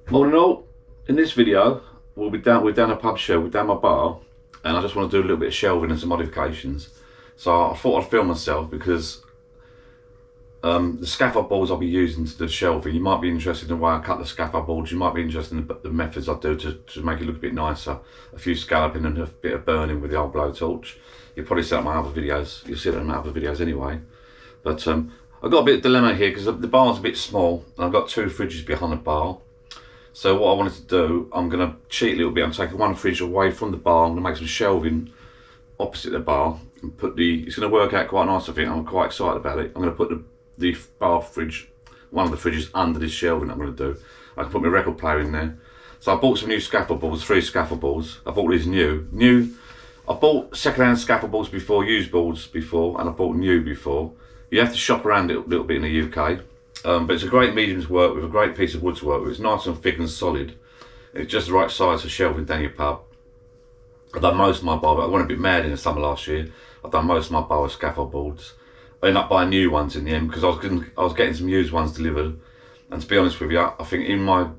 Morning all. In this video, we're down a pub shelf, we're down my bar, and I just want to do a little bit of shelving and some modifications. So I thought I'd film myself because the scaffold boards I'll be using to do shelving, you might be interested in the way I cut the scaffold boards, you might be interested in the methods I do to make it look a bit nicer. A few scalloping and a bit of burning with the old blowtorch. You'll probably see that in my other videos, you'll see that in my other videos anyway. But I've got a bit of dilemma here because the bar's a bit small and I've got two fridges behind the bar. So what I wanted to do, I'm going to cheat a little bit. I'm taking one fridge away from the bar. I'm going to make some shelving opposite the bar and put it's going to work out quite nice, I think. I'm quite excited about it. I'm going to put the bar fridge, one of the fridges under this shelving I'm going to do. I can put my record player in there. So I bought some new scaffold boards, 3 scaffold boards. I bought these new. I bought second-hand scaffold boards before, used boards before, and I bought new before. You have to shop around a little bit in the UK. But it's a great medium to work with, a great piece of wood to work with. It's nice and thick and solid. It's just the right size for shelving down your pub. I've done most of my bar, but I went a bit mad in the summer last year. I've done most of my bar with scaffold boards. I ended up buying new ones in the end because I was getting some used ones delivered. And to be honest with you, I think in my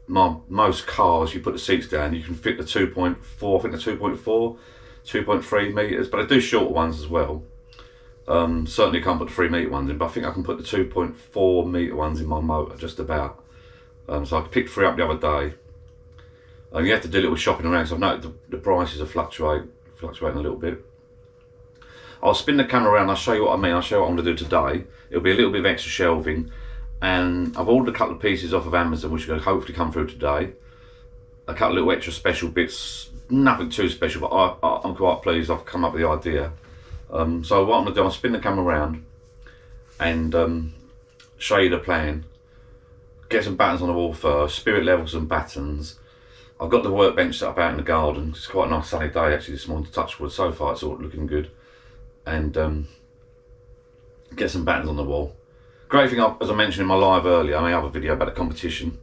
most cars, you put the seats down, you can fit the 2.4, I think the 2.4, 2.3 metres, but I do shorter ones as well. Certainly can't put the 3 metre ones in, but I think I can put the 2.4 metre ones in my motor just about. So I picked 3 up the other day. You have to do a little shopping around, so I've noticed the prices are fluctuating a little bit. I'll spin the camera around, I'll show you what I mean, I'll show you what I'm going to do today. It'll be a little bit of extra shelving, and I've ordered a couple of pieces off of Amazon which will hopefully come through today. A couple of little extra special bits, nothing too special, but I'm quite pleased I've come up with the idea. So what I'm going to do, I'll spin the camera around and show you the plan. Get some battens on the wall first, spirit level some battens. I've got the workbench set up out in the garden. It's quite a nice sunny day actually this morning to touch wood. So far it's all looking good. And get some battens on the wall. Great thing, as I mentioned in my live earlier, my other video about the competition.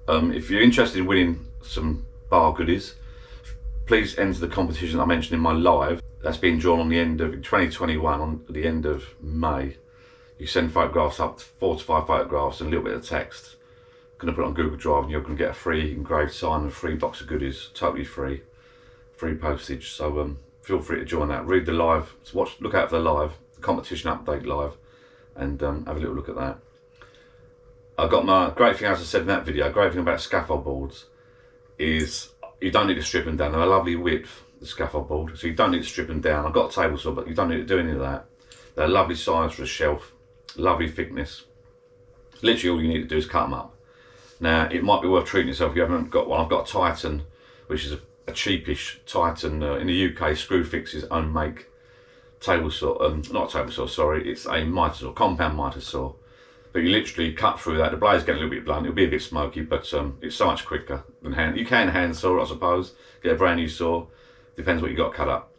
If you're interested in winning some bar goodies, please enter the competition I mentioned in my live. That's being drawn on the end of 2021, on the end of May. You send photographs up, 4 to 5 photographs and a little bit of text. I'm going to put it on Google Drive and you're going to get a free engraved sign and a free box of goodies, totally free postage. So feel free to join that. Read the live, look out for the live, the competition update live, and have a little look at that. I've got my great thing, as I said in that video, great thing about scaffold boards is you don't need to strip them down. They're a lovely width, the scaffold board, so you don't need to strip them down. I've got a table saw, but you don't need to do any of that. They're a lovely size for a shelf, lovely thickness. Literally all you need to do is cut them up. Now it might be worth treating yourself if you haven't got one. I've got a Titan, which is a cheapish Titan, in the UK, Screwfix's own make table saw, not a table saw, sorry, it's a mitre saw, compound mitre saw. But you literally cut through that. The blade's getting a little bit blunt, it'll be a bit smoky, but it's so much quicker than hand. You can hand saw, I suppose, get a brand new saw, depends what you got to cut up.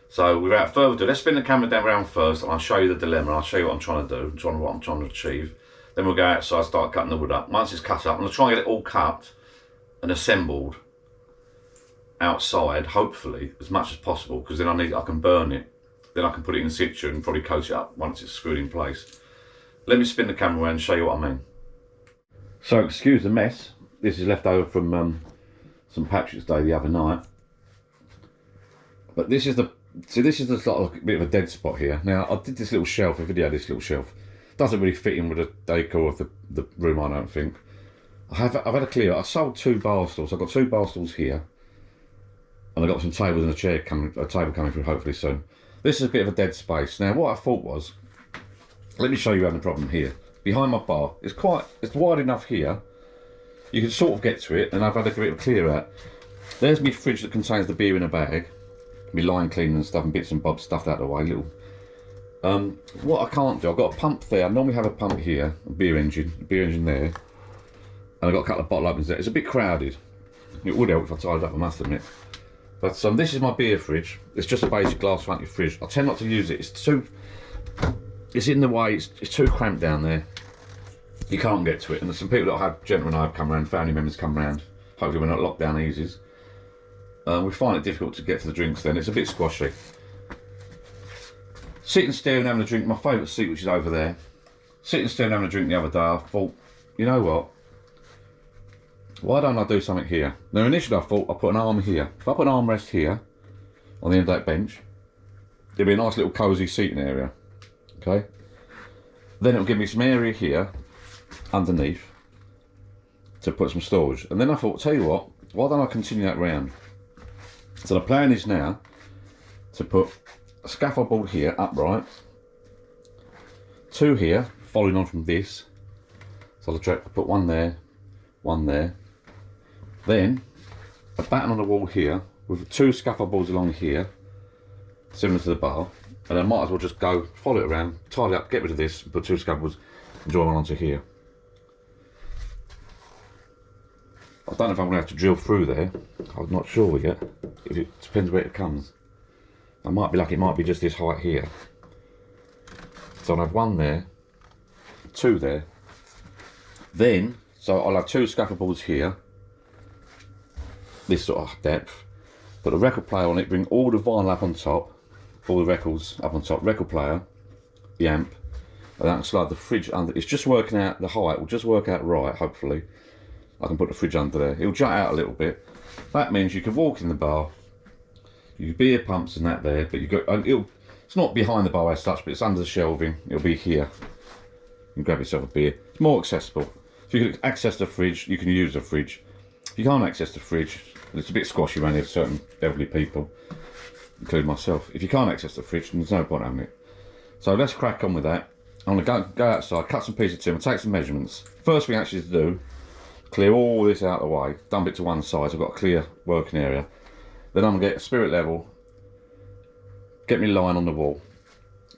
So without further ado, let's spin the camera down around first and I'll show you the dilemma, I'll show you what I'm trying to do, what I'm trying to achieve. Then we'll go outside, start cutting the wood up. Once it's cut up, I'm going to try and get it all cut and assembled outside, hopefully, as much as possible, because then I can burn it. Then I can put it in situ and probably coat it up once it's screwed in place. Let me spin the camera around and show you what I mean. So excuse the mess. This is left over from St Patrick's Day the other night. But this is the sort of a bit of a dead spot here. Now I did this little shelf, a video of this little shelf. Doesn't really fit in with the decor of the room, I don't think. I've had a clear. I sold 2 bar stools. I've got 2 bar stools here, and I've got some tables and a table coming through hopefully soon. This is a bit of a dead space. Now what I thought was, let me show you the problem here. Behind my bar, it's wide enough here. You can sort of get to it, and I've had a bit of a clear out. There's my fridge that contains the beer in a bag, my line cleaner and stuff, and bits and bobs stuffed out of the way. Little. What I can't do, I've got a pump there. I normally have a pump here, a beer engine there, and I've got a couple of bottle openers there. It's a bit crowded. It would help if I tied it up, I must admit. But this is my beer fridge. It's just a basic glass fronted fridge. I tend not to use it. It's in the way. It's too cramped down there. You can't get to it. And there's some people that gentlemen I've come around, family members come around. Hopefully when lockdown eases. We find it difficult to get to the drinks then. It's a bit squashy. Sitting still and having a drink, my favourite seat, which is over there. Sitting still and having a drink the other day, I thought, you know what? why don't I do something here? Now initially I thought I'd put an arm here. If I put an armrest here, on the end of that bench, it'll be a nice little cosy seating area, okay? Then it'll give me some area here, underneath, to put some storage. And then I thought, tell you what, why don't I continue that round? So the plan is now to put a scaffold board here, upright, 2 here, following on from this. So I'll put one there, then a batten on the wall here, with 2 scaffold boards along here, similar to the bar, and I might as well just go, follow it around, tidy up, get rid of this, put 2 scaffold boards, and join one onto here. I don't know if I'm going to have to drill through there. I'm not sure yet. It depends where it comes. I might be lucky, it might be just this height here. So I'll have 1 there, 2 there. Then, so I'll have 2 scaffold boards here, this sort of depth. Put a record player on it, bring all the vinyl up on top, all the records up on top, record player, the amp, and then I can slide the fridge under. It's just working out, the height will just work out right, hopefully. I can put the fridge under there. It'll jut out a little bit. That means you can walk in the bar, your beer pumps and that there, but you go, it's not behind the bar as such, but it's under the shelving. It'll be here. You can grab yourself a beer. It's more accessible. If you can access the fridge, you can use the fridge. If you can't access the fridge, it's a bit squashy around here for certain elderly people, including myself. If you can't access the fridge, then there's no point having it. So let's crack on with that. I'm going to go outside, cut some pieces of timber, take some measurements. First thing actually to do, clear all this out of the way, dump it to one side, so I've got a clear working area. Then I'm going to get a spirit level, get me line on the wall,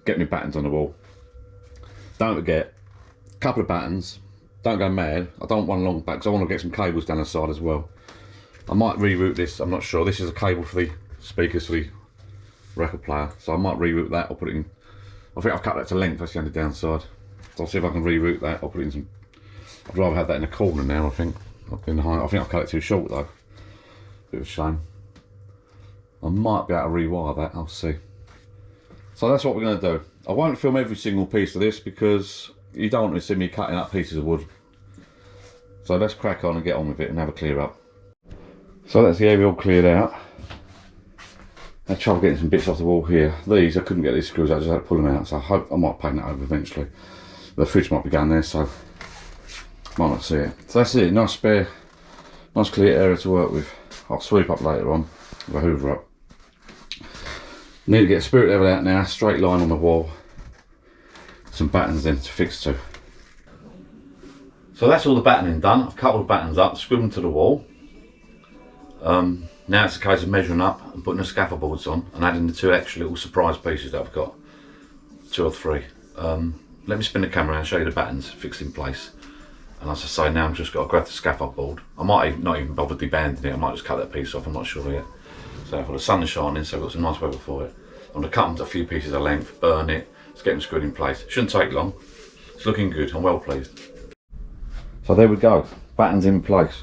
get me battens on the wall. Don't forget, a couple of battens, don't go mad. I don't want long back because I want to get some cables down the side as well. I might reroute this, I'm not sure. This is a cable for the speakers for the record player, so I might reroute that or put it in. I think I've cut that to length, that's the only downside. So I'll see if I can reroute that or put it in some. I'd rather have that in the corner now, I think. I think I've cut it too short though. Bit of a shame. I might be able to rewire that, I'll see. So that's what we're going to do. I won't film every single piece of this because you don't want to see me cutting up pieces of wood. So let's crack on and get on with it and have a clear up. So that's the area all cleared out. I had trouble getting some bits off the wall here. These, I couldn't get these screws out, I just had to pull them out. So I hope I might paint that over eventually. The fridge might be going there, so might not see it. So that's it, nice spare, nice clear area to work with. I'll sweep up later on, with a hoover up. Need to get a spirit level out now, straight line on the wall. Some battens then to fix to. So that's all the battening done. I've cut all the battens up, screwed them to the wall. Now it's a case of measuring up and putting the scaffold boards on and adding the 2 extra little surprise pieces that I've got. 2 or 3. Let me spin the camera and show you the battens fixed in place. And as I say, now I've just got to grab the scaffold board. I might not even bother debanding it, I might just cut that piece off, I'm not sure yet. So for the sun is shining, so I've got some nice weather for it. I'm going to cut them to a few pieces of length, burn it, let's get them screwed in place. Shouldn't take long. It's looking good, I'm well pleased. So there we go, battens in place.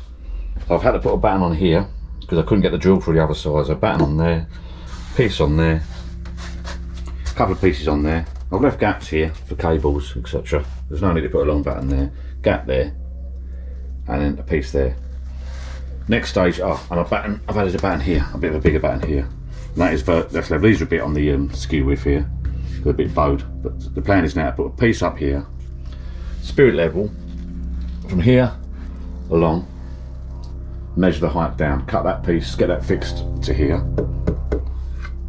So I've had to put a batten on here because I couldn't get the drill through the other side. So a batten on there, piece on there, a couple of pieces on there. I've left gaps here for cables, etc. There's no need to put a long batten there. Gap there, and then a piece there. Next stage, and I've added a batten here, a bit of a bigger batten here. And that is that's level. These are a bit on the skew width here, they're a bit bowed. But the plan is now to put a piece up here, spirit level, from here along, measure the height down, cut that piece, get that fixed to here.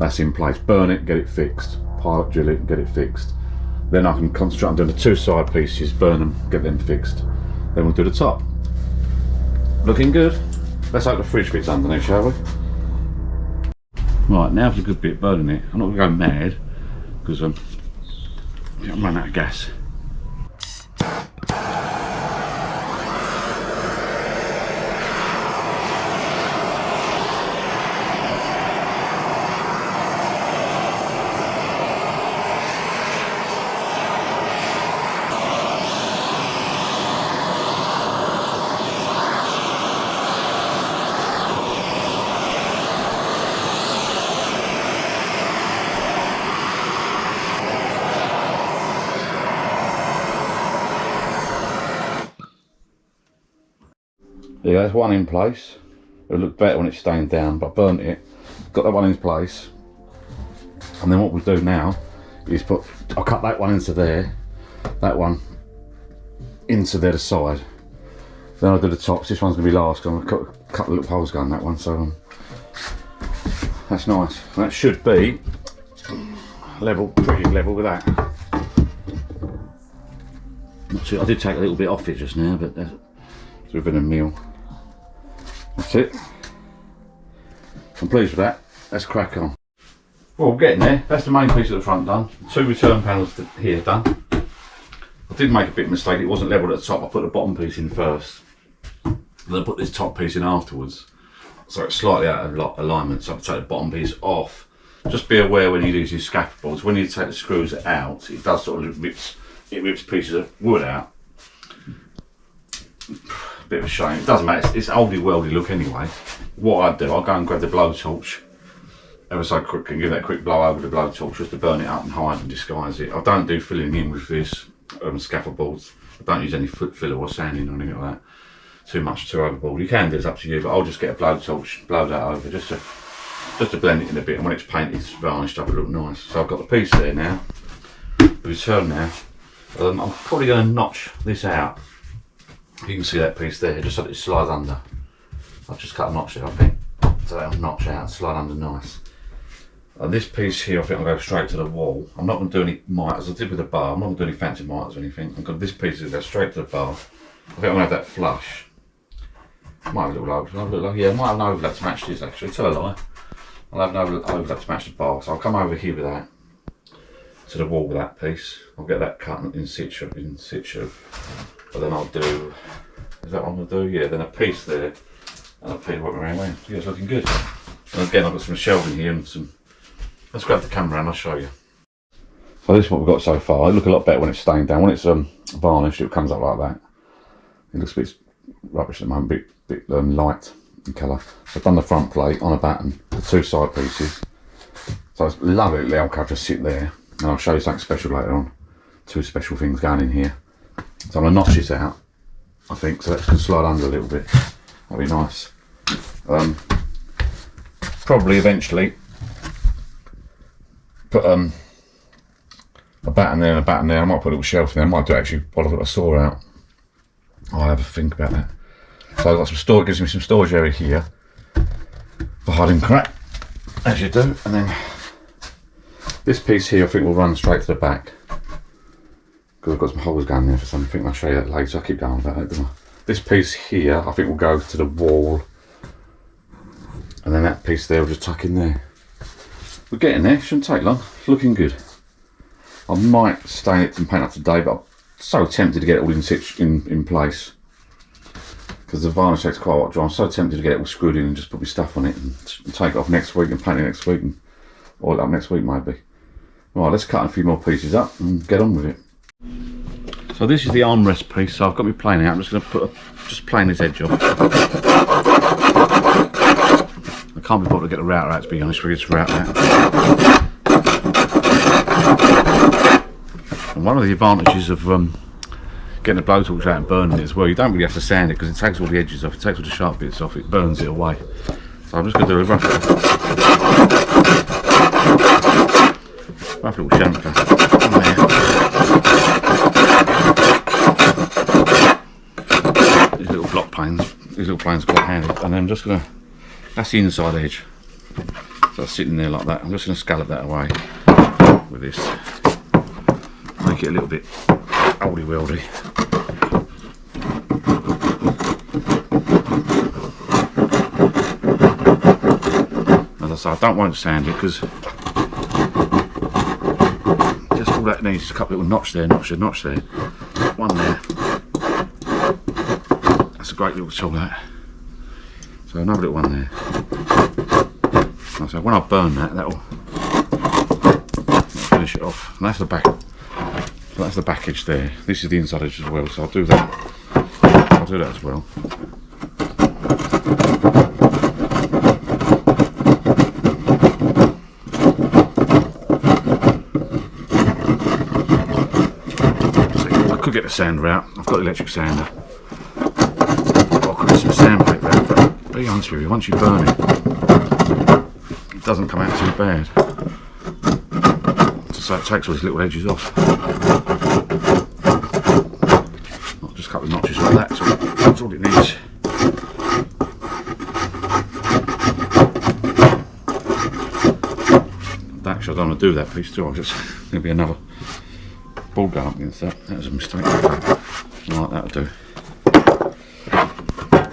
That's in place. Burn it, get it fixed. Pilot drill it, get it fixed. Then I can concentrate on doing the 2 side pieces, burn them, get them fixed. Then we'll do the top. Looking good. Let's hope the fridge fits underneath, shall we? Right, now for the good bit, burning it. I'm not going to go mad because I'm running out of gas. Yeah, there's one in place. It'll look better when it's staying down, but I burnt it. Got that one in place. And then what we'll do now is I'll cut that one into there, that one into the other side. Then I'll do the tops. This one's going to be last, because I'm going to cut a couple of little holes going that one, so that's nice. And that should be level, pretty level with that. I did take a little bit off it just now, but it's within a mil. That's it. I'm pleased with that. Let's crack on. Well, we're getting there. That's the main piece of the front done. 2 return panels here done. I did make a bit of a mistake. It wasn't level at the top. I put the bottom piece in first. Then I put this top piece in afterwards. So it's slightly out of alignment. So I take the bottom piece off. Just be aware when you use your scaffolds, when you take the screws out, it does sort of rips pieces of wood out. Bit of a shame. It doesn't matter. It's oldie worldy look anyway. What I do, I'll go and grab the blowtorch ever so quick and give that a quick blow over the blowtorch just to burn it up and hide and disguise it. I don't do filling in with this scaffold boards. I don't use any foot filler or sanding or anything like that. Too much, too overboard. You can do, it's up to you, but I'll just get a blowtorch, blow that over just to blend it in a bit, and when it's painted, it's varnished up, it look nice. So I've got the piece there now, the return now. I'm probably going to notch this out. You can see that piece there, just so that it slides under. I've just cut a notch there, I think. So that'll notch out, slide under nice. And this piece here, I think I'll go straight to the wall. I'm not going to do any mitres, as I did with the bar. I'm not going to do any fancy mitres or anything. I've got this piece that goes straight to the bar. I think I'm going to have that flush. Might have a little overlap. Yeah, I might have an overlap to match this actually. Tell a lie. I'll have an overlap to match the bar. So I'll come over here with that to the wall with that piece. I'll get that cut in situ. But then I'll do, is that what I'm going to do? Yeah, then a piece there and a piece right around there. Yeah, it's looking good. And again, I've got some shelving here and some, let's grab the camera and I'll show you. So this is what we've got so far. It looks a lot better when it's stained down. When it's varnished, it comes up like that. It looks a bit rubbish at the moment, a bit light in colour. So I've done the front plate on a batten, the 2 side pieces. So it's lovely little alcove just sit there. And I'll show you something special later on. 2 special things going in here. So I'm going to notch this out, I think, so that's going to slide under a little bit. That'll be nice. Probably eventually put a batten there and a batten there. I might put a little shelf in there. I might do actually while I've got a saw out. I'll have a think about that. So I've got some storage, gives me some storage area here for hiding crap, as you do. And then this piece here I think will run straight to the back, because I've got some holes going there for something. I'll show you that later. I keep going about that, don't I? This piece here I think will go to the wall, and then that piece there will just tuck in there. We're getting there, shouldn't take long. It's looking good. I might stain it and paint up today, but I'm so tempted to get it all in place, because the varnish takes quite a while to dry. I'm so tempted to get it all screwed in and just put my stuff on it and take it off next week and paint it next week and oil it up next week maybe. Right, let's cut a few more pieces up and get on with it. So this is the armrest piece. So I've got my plane out. I'm just going to just plane this edge off. I can't be bothered to get the router out, to be honest with you. It's router out. And one of the advantages of getting the blowtorch out and burning it as well, you don't really have to sand it because it takes all the edges off, it takes all the sharp bits off, it burns it away. So I'm just going to do a rough little chamfer on there. These little block planes, these little planes are quite handy. And then I'm just going to, that's the inside edge. So it's sitting there like that. I'm just going to scallop that away with this. Make it a little bit oldie weldy. As I say, I don't want to sand it because just all that needs is a couple of little notch there, notch there, notch there. One there. That's a great little tool, that. So another little one there. So when I burn that, that'll finish it off. And that's the back. So that's the back edge there. This is the inside edge as well, so I'll do that. I'll do that as well. So I could get the sander out. I've got the electric sander. Or I could get some sandpaper out, but be honest with you, once you burn it, it doesn't come out too bad. So it takes all these little edges off. Not just a couple of notches like that, so that's all it needs. Actually, I don't want to do that piece, do I? Just going to be another ball going up against that. That was a mistake. Right, that'll do.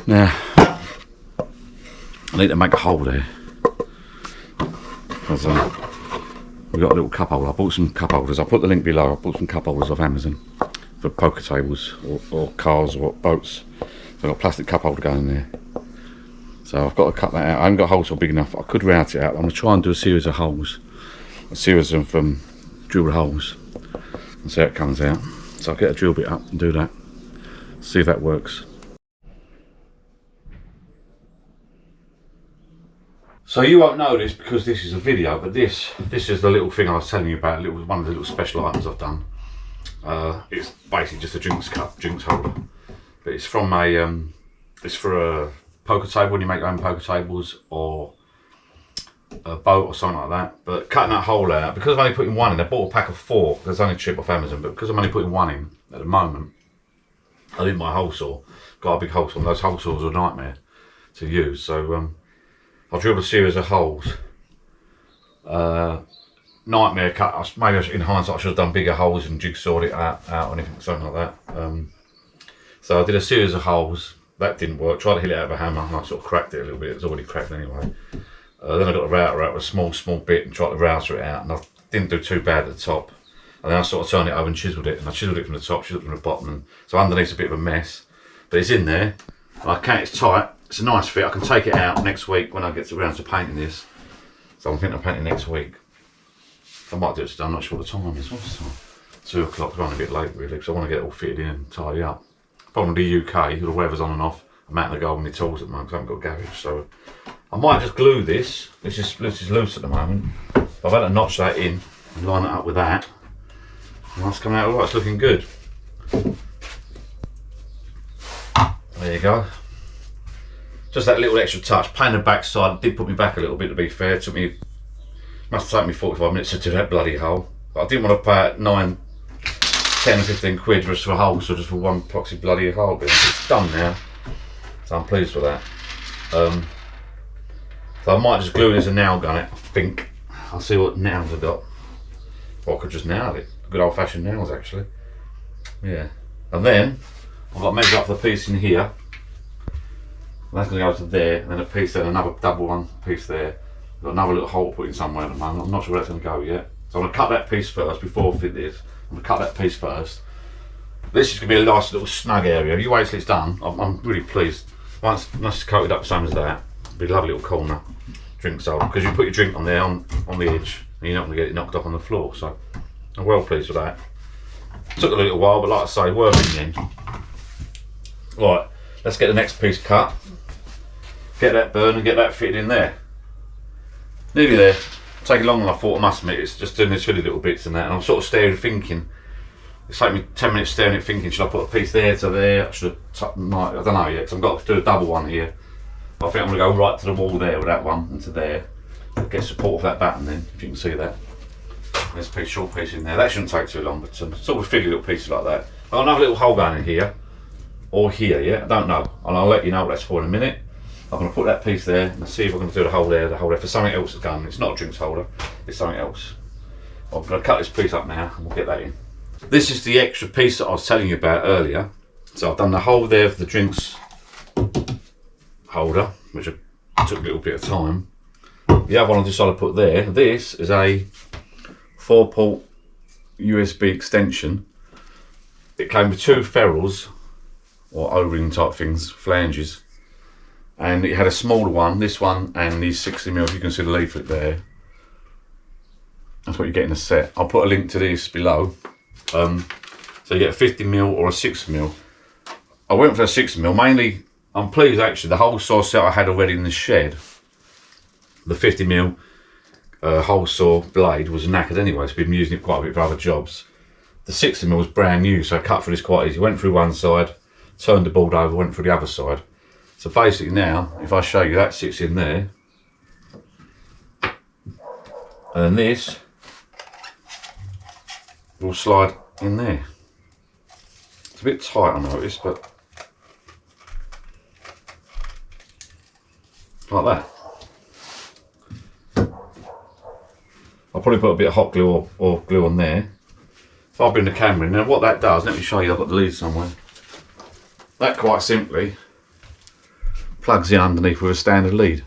Now, I need to make a hole there. Because we've got a little cup holder. I bought some cup holders. I'll put the link below. I bought some cup holders off Amazon for poker tables or cars or boats. So I've got a plastic cup holder going in there. So I've got to cut that out. I haven't got holes so big enough. I could route it out. I'm going to try and do a series of holes. A series of drill holes. And see how it comes out. So I'll get a drill bit up and do that. See if that works. So you won't know this because this is a video, but this is the little thing I was telling you about, one of the little special items I've done. It's basically just a drinks holder, but it's from it's for a poker table when you make your own poker tables, or a boat or something like that. But cutting that hole out, because I'm only putting one in, I bought a pack of 4, there's only cheap off Amazon, but because I'm only putting one in at the moment, I did my hole saw, got a big hole saw, and those hole saws are a nightmare to use, so I drilled a series of holes. Nightmare cut. Maybe in hindsight I should have done bigger holes and jigsawed it out or anything, something like that. So I did a series of holes. That didn't work. Tried to hit it out of a hammer and I sort of cracked it a little bit. It was already cracked anyway. Then I got a router out with a small bit and tried to router it out, and I didn't do too bad at the top. And then I sort of turned it over and chiselled it, and I chiselled it from the top, chiselled it from the bottom, and so underneath's a bit of a mess. But it's in there. It's tight. It's a nice fit. I can take it out next week when I get around to painting this. So I'm thinking of painting next week. I might do it today. I'm not sure what the time is. What's the time? 2 o'clock. Running a bit late really, because I want to get it all fitted in and tidy up. Problem with the UK, the weather's on and off. I'm out in the garden with my tools at the moment because I haven't got a garage. So I might just glue this. This is loose at the moment. I've had to notch that in and line it up with that. And that's coming out all right. It's looking good. There you go. Just that little extra touch. Painting the back side did put me back a little bit, to be fair. It must have taken me 45 minutes to do that bloody hole. But I didn't want to pay out 9, 10, 15 quid just for a hole, so just for one proxy bloody hole. But it's done now, so I'm pleased with that. So I might just glue it as a nail gun, I think. I'll see what nails I've got. Or I could just nail it. Good old fashioned nails actually. Yeah. And then I've got to measure up for the piece in here. And that's going to go to there, and then a piece there, another double one piece there. I've got another little hole to put in somewhere at the moment. I'm not sure where that's going to go yet. So I'm going to cut that piece first before I fit this. I'm going to cut that piece first. This is going to be a nice little snug area. You wait till it's done. I'm really pleased. Once it's coated up the same as that, it'll be a lovely little corner drink holder, because you put your drink on there on the edge and you're not going to get it knocked off on the floor. So I'm well pleased with that. Took a little while, but like I say, worth in the end. Right, let's get the next piece cut. Get that burned and get that fitted in there. Nearly there. Taking longer than I thought, I must admit. It's just doing these silly little bits and that, and I'm sort of staring, thinking. It's taken me 10 minutes staring at thinking, should I put a piece there to there? I should have, I don't know yet, because I've got to do a double one here. But I think I'm going to go right to the wall there with that one, and to there. Get support for that batten then, if you can see that. There's a short piece in there. That shouldn't take too long, but sort of fiddly little pieces like that. I've got another little hole going in here, or here, yeah? I don't know. And I'll let you know what that's for in a minute. I'm going to put that piece there and see if I'm going to do the hole there for something else that's going. It's not a drinks holder, it's something else. I'm going to cut this piece up now and we'll get that in. This is the extra piece that I was telling you about earlier. So I've done the hole there for the drinks holder, which took a little bit of time. The other one I decided to put there, this is a 4-port USB extension. It came with 2 ferrules, or O-ring type things, flanges. And it had a smaller one, this one, and these 60mm, you can see the leaflet there. That's what you get in a set. I'll put a link to this below. So you get a 50mm or a 6mm. I went for a 6mm, mainly, I'm pleased actually, the hole saw set I had already in the shed, the 50mm hole saw blade was knackered anyway, so we've been using it quite a bit for other jobs. The 60mm was brand new, so I cut through this quite easy. Went through one side, turned the board over, went through the other side. So basically now, if I show you, that sits in there. And then this will slide in there. It's a bit tight, I noticed, but like that. I'll probably put a bit of hot glue or glue on there. If I bring the camera in, now what that does, let me show you, I've got the lead somewhere. That quite simply plugs in underneath with a standard lead.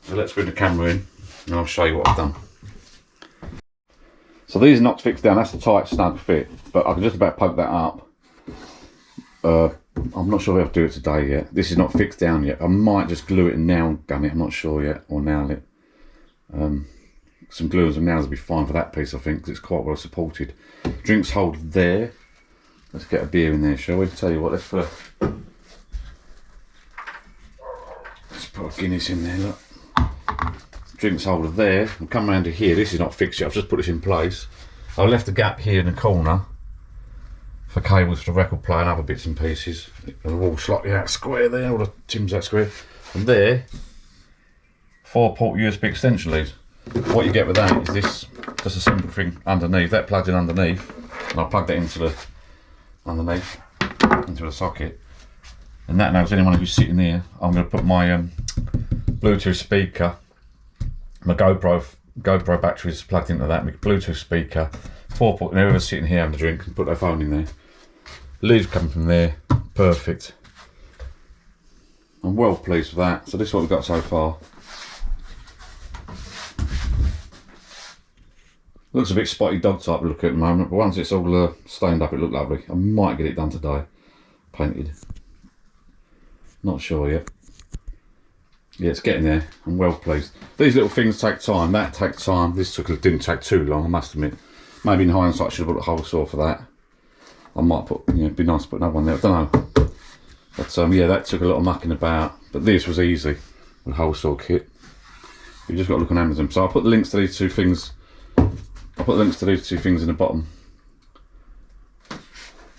So let's bring the camera in and I'll show you what I've done. So these are not fixed down, that's a tight snug fit, but I can just about poke that up. I'm not sure if I'll do it today yet. This is not fixed down yet. I might just glue it and nail gun it, I'm not sure yet, or nail it. Some glue and some nails will be fine for that piece, I think, because it's quite well supported. Drinks holder there. Let's get a beer in there, shall we? Tell you what, let's put a Guinness in there, look. Drinks holder there. I'll come around to here. This is not fixed yet, I've just put this in place. I left a gap here in the corner for cables for the record player and other bits and pieces. They're all slightly out square there, all the Tim's out square. And there, 4-port USB extension lead. What you get with that is this, just a simple thing underneath. That plugs in underneath, and I'll plug that into the socket. And that knows anyone who's sitting there. I'm going to put my Bluetooth speaker, my GoPro battery is plugged into that. My Bluetooth speaker, 4-port. And whoever's sitting here having a drink can put their phone in there. Leads coming from there, perfect. I'm well pleased with that. So this is what we've got so far. Looks a bit spotty dog type look at the moment, but once it's all stained up, it looks lovely. I might get it done today, painted. Not sure yet. Yeah, it's getting there. I'm well pleased. These little things take time. That takes time. This didn't take too long, I must admit. Maybe in hindsight, I should have put a hole saw for that. I might put, it'd be nice to put another one there. I don't know. But yeah, that took a lot of mucking about. But this was easy with a hole saw kit. You just got to look on Amazon. So I'll put the links to these two things. I'll put the links to these two things in the bottom.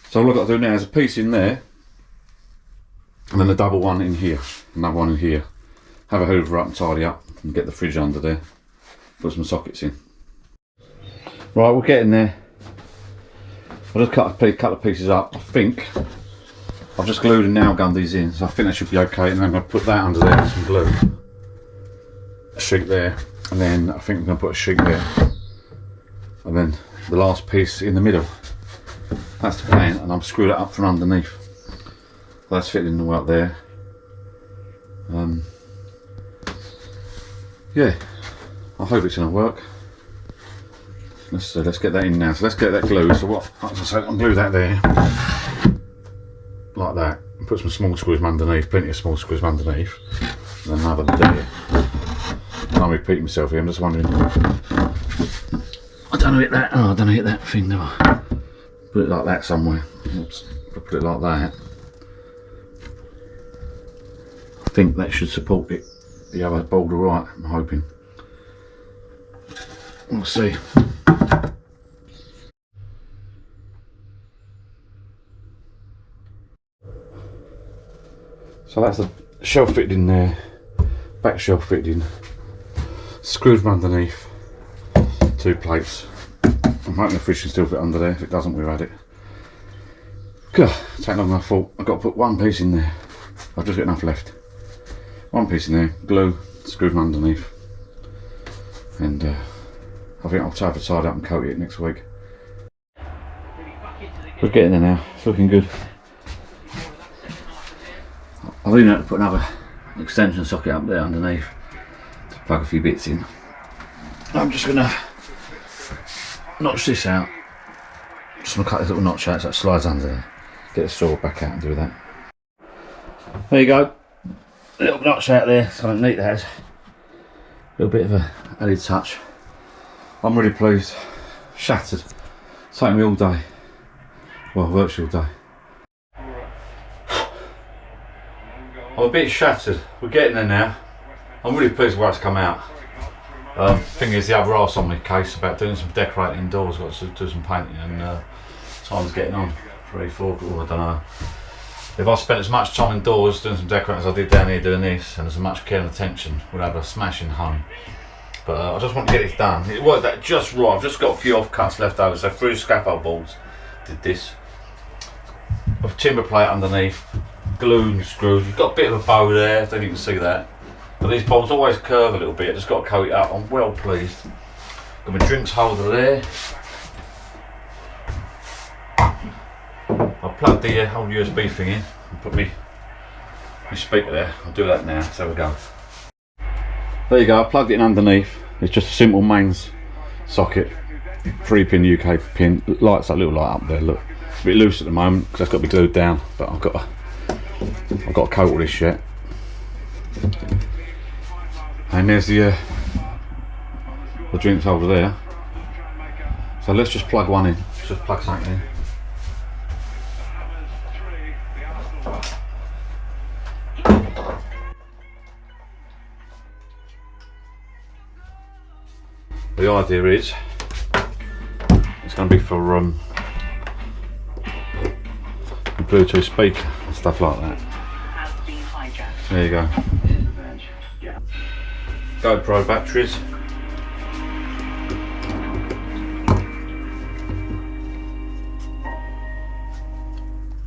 So all I've got to do now is a piece in there, and then a double one in here, another one in here. Have a hoover up and tidy up, and get the fridge under there. Put some sockets in. Right, we're getting there. I'll just cut a couple of pieces up. I think I've just glued and nail gunned these in, so I think that should be okay. And then I'm going to put that under there with some glue. A sheet there, and then I think I'm going to put a sheet there. And then the last piece in the middle. That's the plan, and I'm screwed it up from underneath. That's fitting all up there. Yeah, I hope it's going to work. Let's get that in now. So let's get that glue. So what? As I said, I'll glue that there, like that. And put some small screws underneath. Plenty of small screws underneath. And then another there. And I'm repeating myself here. I'm just wondering. I don't know hit that. Oh, I don't know hit that thing, do I? Put it like that somewhere. Oops. Put it like that. I think that should support it. The other boulder right, I'm hoping. We'll see. So that's the shelf fitted in there, back shelf fitted in, screwed from underneath, 2 plates. I'm hoping the fridge can still fit under there. If it doesn't, we've had it. God, it's taking longer than I thought. I've got to put one piece in there. I've just got enough left. One piece in there, glue, screw from underneath, and I think I'll have to tidy up and coat it next week. We're getting there now. It's looking good. I've even had to put another extension socket up there underneath to plug a few bits in. I'm just gonna notch this out. Just gonna cut this little notch out so it slides under there. Get the saw back out and do that. There you go. A little notch out there, something neat that has. A little bit of a added touch. I'm really pleased. Shattered. It's taken me all day. Well, virtually all day. I'm a bit shattered. We're getting there now. I'm really pleased with how it's come out. Thing is, the other arse on my case about doing some decorating indoors. Got to do some painting, and time's getting on. 3, 4, I don't know. If I spent as much time indoors doing some decorating as I did down here doing this, and as much care and attention, we'd have a smashing home. But I just want to get this done. It worked out just right. I've just got a few offcuts left over, so 3 scaffold boards did this. A timber plate underneath, glue and screws. You've got a bit of a bow there, I don't know if you can see that. But these bolts always curve a little bit, I just got to coat it up. I'm well pleased. Got my drinks holder there. I'll plug the old USB thing in and put my speaker there. I'll do that now, so we go. There you go, I plugged it in underneath. It's just a simple mains socket, 3-pin UK pin, lights that little light up there, look. It's a bit loose at the moment because that's got to be glued down, but I've got to coat all this shit. And there's the drinks holder there. So let's just plug one in. Let's just plug something in. The idea is it's going to be for Bluetooth speaker and stuff like that. There you go. GoPro batteries.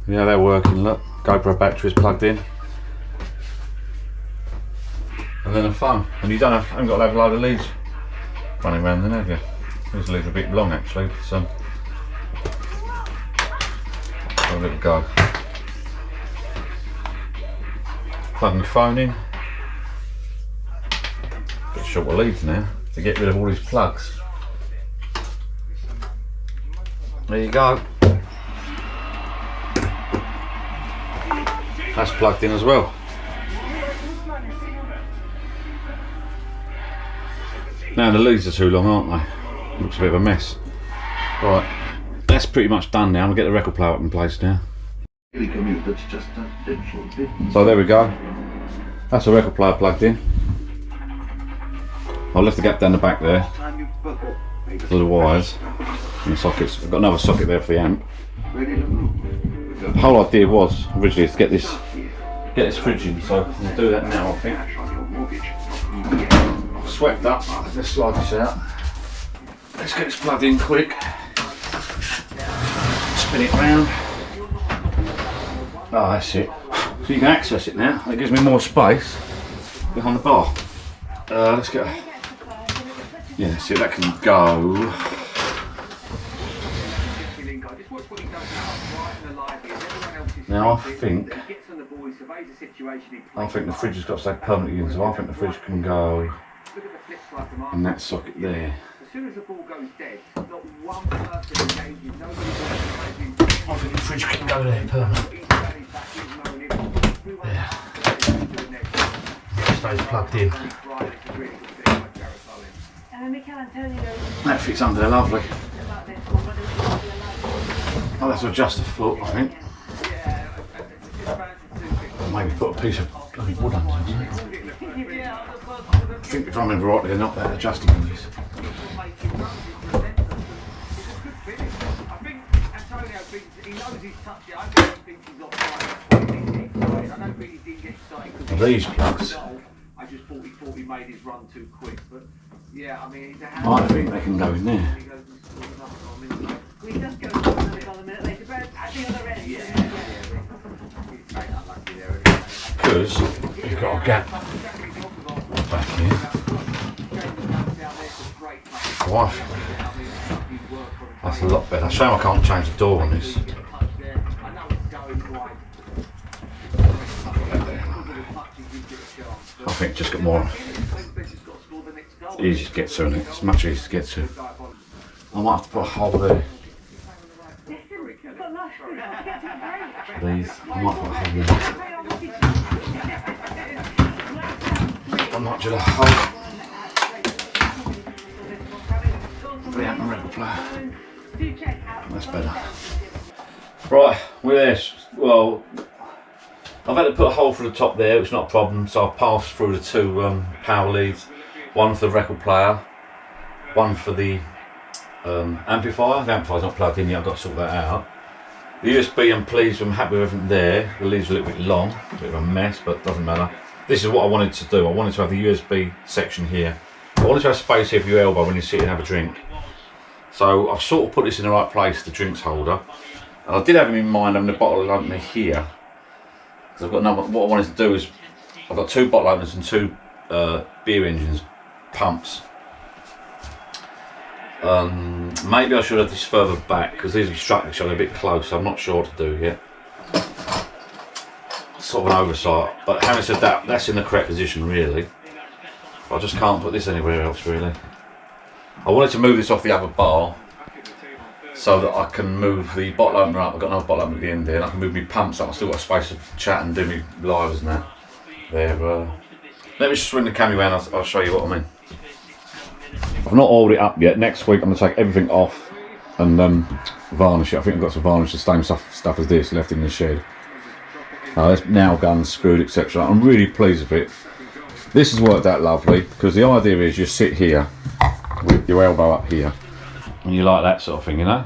Yeah, they're working, look. GoPro batteries plugged in. And then a phone. And you haven't got to have a load of leads running around then, have you? These leads are a bit long actually, but have a little go. Plug my phone in. Bit short of leads now to get rid of all these plugs. There you go. That's plugged in as well. Now the leads are too long, aren't they? Looks a bit of a mess. Right, that's pretty much done now. I'm gonna get the record player up in place now. So there we go. That's the record player plugged in. I left the gap down the back there for the wires and the sockets. I've got another socket there for the amp. The whole idea was originally to get this fridge in, so we'll do that now, I think. Swept up, let's slide this out. Let's get this plugged in quick. Spin it round. Oh, that's it. So you can access it now. It gives me more space behind the bar. Let's get yeah, see, that can go. Now I think the fridge has got to stay permanently in, so I think the fridge can go in that socket there. I think the fridge can go there permanently. There. Stays plugged in. That fits under there lovely. I'll have to adjust the foot, I think. Maybe put a piece of bloody wood under it. I think if I remember rightly, they're not that adjusting on these. These plugs, I think they can go in there. Because you've got a gap back here. Wow. That's a lot better. Shame I can't change the door on this. I think it's just got more easy to get to, and it's much easier to get to. I might have to put a hole there. These, I might put a hole there. I might do a hole for the amp and record player. That's better. Right, we're there. Well, I've had to put a hole through the top there, which is not a problem, so I've passed through the 2 power leads. One for the record player, one for the amplifier. The amplifier's not plugged in yet, I've got to sort that out. The USB, I'm pleased, I'm happy with everything there. The lead's a little bit long, a bit of a mess, but it doesn't matter. This is what I wanted to do. I wanted to have the USB section here. I wanted to have space here for your elbow when you sit and have a drink. So I've sort of put this in the right place, the drinks holder. And I did have in mind having a bottle opener here. Because I've got another, what I wanted to do is, I've got 2 bottle openers and 2 beer engines, pumps. Maybe I should have this further back because these obstructors are a bit close. I'm not sure what to do yet. Sort of an oversight, but having said that, that's in the correct position really. I just can't put this anywhere else really. I wanted to move this off the other bar so that I can move the bottle opener up. I've got another bottle opener at the end there, and I can move my pumps up. I've still got space to chat and do my lives and that. There. Let me just swing the camera around. I'll show you what I mean. I've not oiled it up yet. Next week I'm going to take everything off and varnish it. I think I've got to varnish the same stuff as this left in the shed. There's nail guns, screwed, etc. I'm really pleased with it. This has worked out lovely because the idea is you sit here with your elbow up here and you like that sort of thing, you know.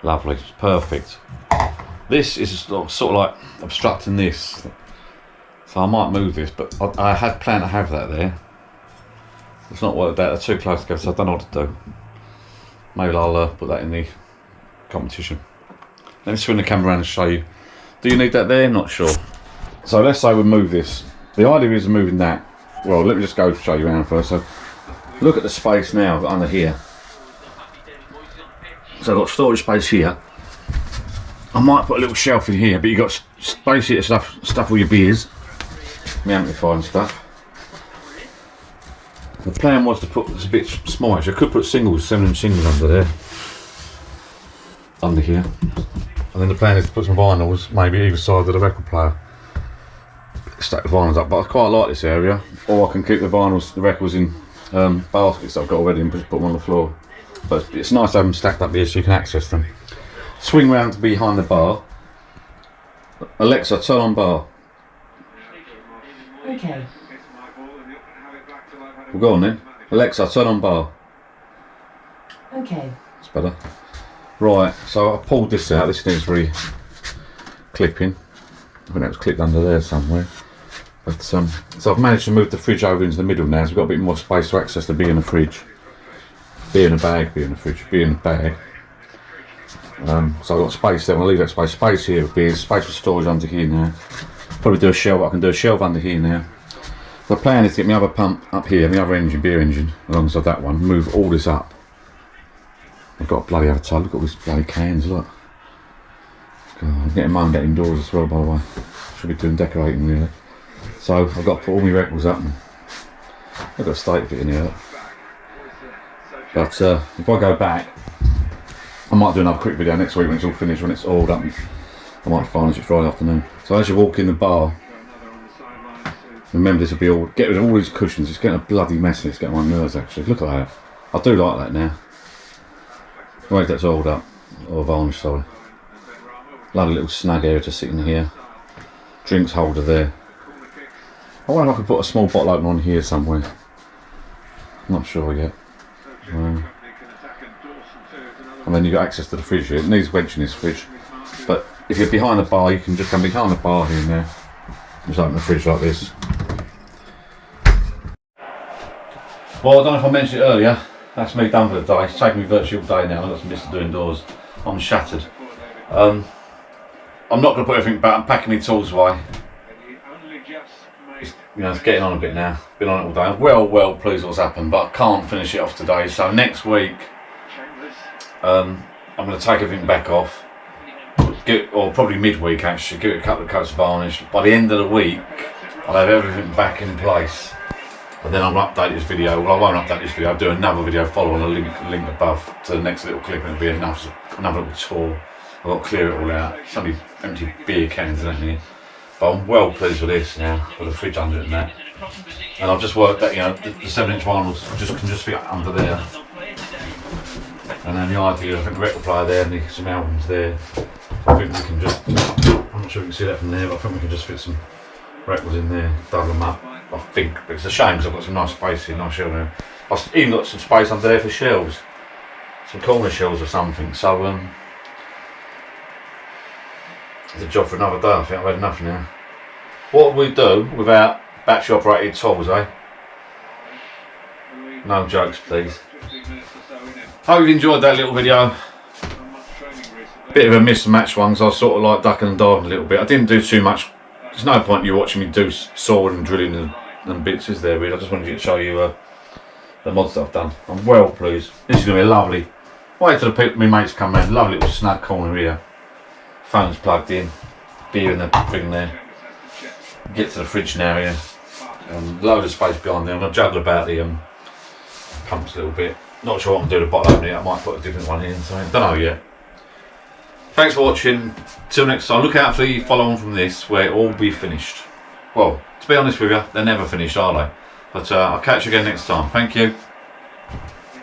Lovely, it's perfect. This is sort of like obstructing this, so I might move this, but I had planned to have that there. It's not worked out, they're too close together, so I don't know what to do. Maybe I'll put that in the competition. Let me swing the camera around and show you. Do you need that there? Not sure. So let's say we move this. The idea is moving that. Well, let me just go show you around first. So look at the space now under here. So I've got storage space here. I might put a little shelf in here, but you've got space here to stuff all your beers, my amplifier and stuff. The plan was to put this a bit small actually. I could put 7-inch singles under there. Under here. And then the plan is to put some vinyls, maybe either side of the record player. Stack the vinyls up, but I quite like this area. Or I can keep the vinyls, the records in baskets that I've got already and just put them on the floor. But it's nice to have them stacked up here so you can access them. Swing round to behind the bar. Alexa, turn on bar. Okay. Well, go on then. Alexa, turn on bar. Okay. That's better. Right, so I pulled this out. This needs re-clipping. I think that was clipped under there somewhere. But so I've managed to move the fridge over into the middle now, so we've got a bit more space to access the beer in the fridge. Beer in a bag, beer in the fridge, beer in the bag. So I've got space there. I'm gonna leave that space. Space here with beers, space for storage under here now. Probably do a shelf. I can do a shelf under here now. The plan is to get my other pump up here, my other engine, beer engine, alongside that one. Move all this up. I've got a bloody other tub. Look at all these bloody cans. Look. God, I'm getting mine getting indoors as well, by the way. Should be doing decorating really. So I've got to put all my records up. And I've got a state of it in here. But if I go back, I might do another quick video next week when it's all finished, when it's oiled up. I might varnish it Friday afternoon. So as you walk in the bar, remember this will be all, get rid of all these cushions. It's getting a bloody mess and it's getting on my nerves actually. Look at that. I do like that now. Wait, that's oiled up. Or varnished, sorry. Lovely little snug area to sit in here. Drinks holder there. I wonder if I could put a small bottle opener on here somewhere. Not sure yet. And then you've got access to the fridge here. It needs wedging this fridge. But if you're behind the bar, you can just come behind the bar here now. Just open the fridge like this. Well, I don't know if I mentioned it earlier. That's me done for the day. It's taken me virtually all day now. I've got some bits to do indoors. I'm shattered. I'm not going to put everything back. I'm packing my tools away. It's getting on a bit now. Been on it all day. I'm well pleased what's happened, but I can't finish it off today. So next week, I'm going to take everything back off. Or probably midweek actually, give it a couple of coats of varnish. By the end of the week, I'll have everything back in place. And then I'll update this video. Well, I won't update this video. I'll do another video following a link above to the next little clip, and it'll be another little tour. I've got to clear it all out. It's only empty beer cans and everything. But I'm well pleased with this now, with the fridge under it and that. And I've just worked that, the 7-inch vinyls can just fit under there. And then the idea, I think the record player there and some albums there. So I think we can just, I'm not sure you can see that from there, but I think we can just fit some records in there, double them up. I think, but it's a shame because I've got some nice space here, nice shelving. I've even got some space under there for shelves, some corner shelves or something. So It's a job for another day. I think I've had enough now. What would we do without battery operated tools, eh? No jokes, please. Hope you've enjoyed that little video. Bit of a mismatched one, so I was sort of like ducking and diving a little bit. I didn't do too much. There's no point in you watching me do sawing and drilling and bits, is there, really? I just wanted to show you the mods that I've done. I'm well pleased. This is going to be lovely. Wait till my mates come round. Lovely little snug corner here. Phone's plugged in. Beer in the thing there. Get to the fridge now here. Load of space behind there. I'm going to juggle about the pumps a little bit. Not sure what I'm going to do with the bottle opener. I might put a different one in. So I don't know yet. Thanks for watching. Till next time. Look out for the follow on from this, where it will be finished. Well, to be honest with you, they're never finished, are they? But I'll catch you again next time. Thank you.